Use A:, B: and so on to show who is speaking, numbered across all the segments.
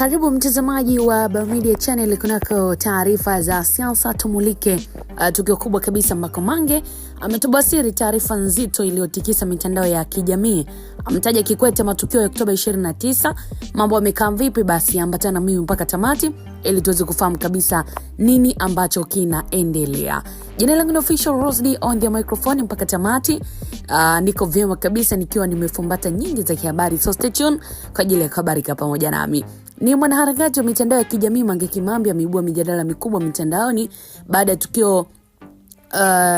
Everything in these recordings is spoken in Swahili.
A: Karibu mtazamaji wa Baumedia Channel kunako taarifa za siasa. Tumulike tukio kubwa kabisa ambako Mange ametubasiri taarifa nzito iliyotikisa mitandao ya kijamii. Amtaja Kikwete matukio ya Oktoba 29. Mambo yamekaa vipi? Basi ambatana mimi mpaka tamati ili tuweze kufahamu kabisa nini ambacho kinaendelea. Jina langu ni Official Rosdy on the microphone mpaka tamati. Niko vyema kabisa nikiwa nimefumbata nyingi za habari, so stay tuned kwa ajili ya habari pamoja nami. Ni mwanaharakati wa mitandao ya kijamii Mange Kimambi ameibua mijadala mikubwa mitandaoni baada ya tukio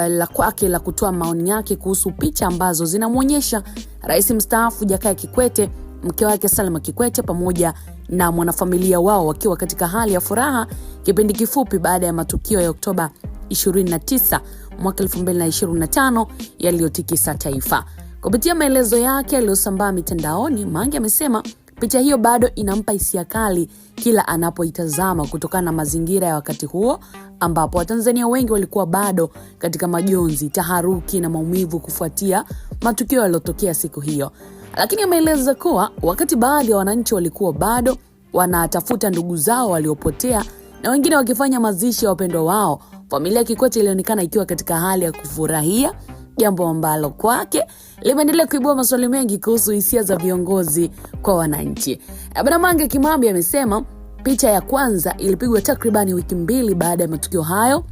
A: la kwake la kutoa maoni yake kuhusu picha ambazo zinamuonyesha Rais mstaafu Jakaya Kikwete, mke wake Salma Kikwete pamoja na mwanafamilia wao wakiwa katika hali ya furaha kipindi kifupi baada ya matukio ya Oktoba 29 mwaka 2025 yaliyotikisa taifa. Kupitia maelezo yake yaliyosambaa mitandaoni, Mange amesema picha hiyo bado inampa hisia kali kila anapoitazama kutokana na mazingira ya wakati huo ambapo Watanzania wengi walikuwa bado katika majonzi, taharuki na maumivu kufuatia matukio yaliyotokea siku hiyo. Lakini ameeleza kuwa wakati baadhi ya wananchi walikuwa bado wanatafuta ndugu zao waliopotea na wengine wakifanya mazishi ya wapendwa wao, familia Kikwete ilionekana ikiwa katika hali ya kufurahia, jambo ambalo kwake limeendelea kuibua maswali mengi kuhusu hisia za viongozi kwa wananchi. Bwana Mange Kimambi amesema picha ya kwanza ilipigwa takribani wiki 2 baada ya matukio hayo,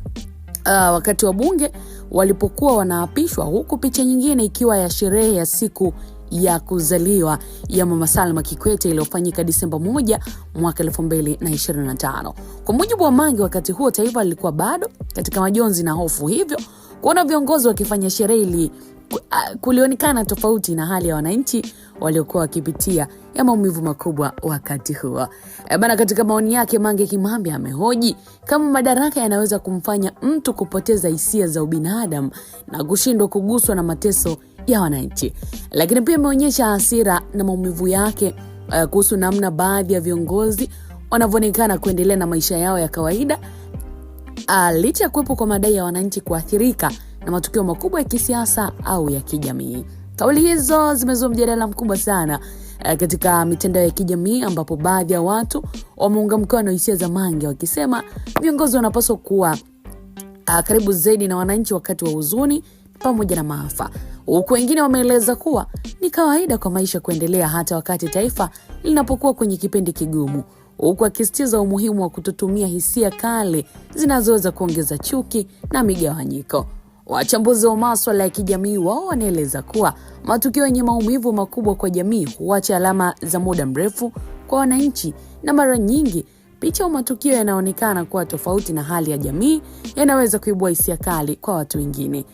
A: wakati wa bunge walipokuwa wanaapishwa, huku picha nyingine ikiwa ya sherehe ya siku ya kuzaliwa ya Mama Salma Kikwete iliyofanyika Disemba 1 mwaka 2025. Kwa mujibu wa Mange, wakati huo taifa lilikuwa bado katika majonzi na hofu, hivyo kuona viongozi wakifanya sherehe kulionekana tofauti na hali ya wananchi waliokuwa wakipitia ya maumivu makubwa wakati huo. Bana, katika maoni yake Mange Kimambi amehoji kama madaraka yanaweza kumfanya mtu kupoteza hisia za ubinadamu na kushindwa kuguswa na mateso ya wananchi. Lakini pia ameonyesha hasira na maumivu yake kuhusu namna baadhi ya viongozi wanavyoonekana kuendelea na maisha yao ya kawaida licha ya kuwepo kwa madai ya wananchi kuathirika na matukio makubwa ya kisiasa au ya kijamii. Kauli hizo zimezua mjadala mkubwa sana katika mitandao ya kijamii, ambapo baadhi ya watu wameunga mkono hisia za Mange wakisema viongozi wanapaswa kuwa karibu zaidi na wananchi wakati wa huzuni pamoja na maafa, huku wengine wameeleza kuwa ni kawaida kwa maisha kuendelea hata wakati taifa linapokuwa kwenye kipindi kigumu, huku akisisitiza umuhimu wa kutotumia hisia kali zinazoweza kuongeza chuki na migawanyiko. Wachambuzi wa masuala ya kijamii wao wanaeleza kuwa matukio yenye maumivu makubwa kwa jamii huacha alama za muda mrefu kwa wananchi, na mara nyingi picha au matukio yanaonekana kuwa tofauti na hali ya jamii yanaweza kuibua hisia kali kwa watu wengine.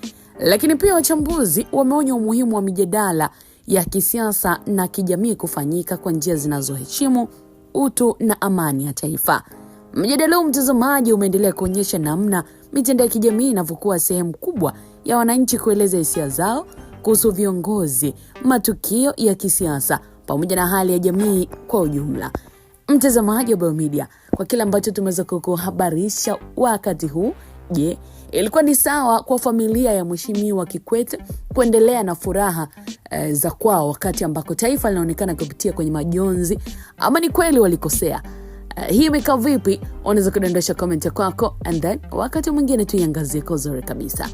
A: Lakini pia wachambuzi wameonya umuhimu wa mijadala ya kisiasa na kijamii kufanyika kwa njia zinazoheshimu utu na amani ya taifa. Mjadala huu, mtazamaji, umeendelea kuonyesha namna mitandao ya kijamii inavyokuwa sehemu kubwa ya wananchi kueleza hisia zao kuhusu viongozi, matukio ya kisiasa pamoja na hali ya jamii kwa ujumla. Mtazamaji wa Baumedia, kwa kila ambacho tumeweza kukuhabarisha wakati huu, je, ilikuwa ni sawa kwa familia ya Mheshimiwa Kikwete kuendelea na furaha za kwao wakati ambako taifa linaonekana kupitia kwenye majonzi, ama ni kweli walikosea? Hii imekaa vipi? Unaweza kudondosha comment kwako, and then wakati mwingine tuiangazie kwa uzuri kabisa.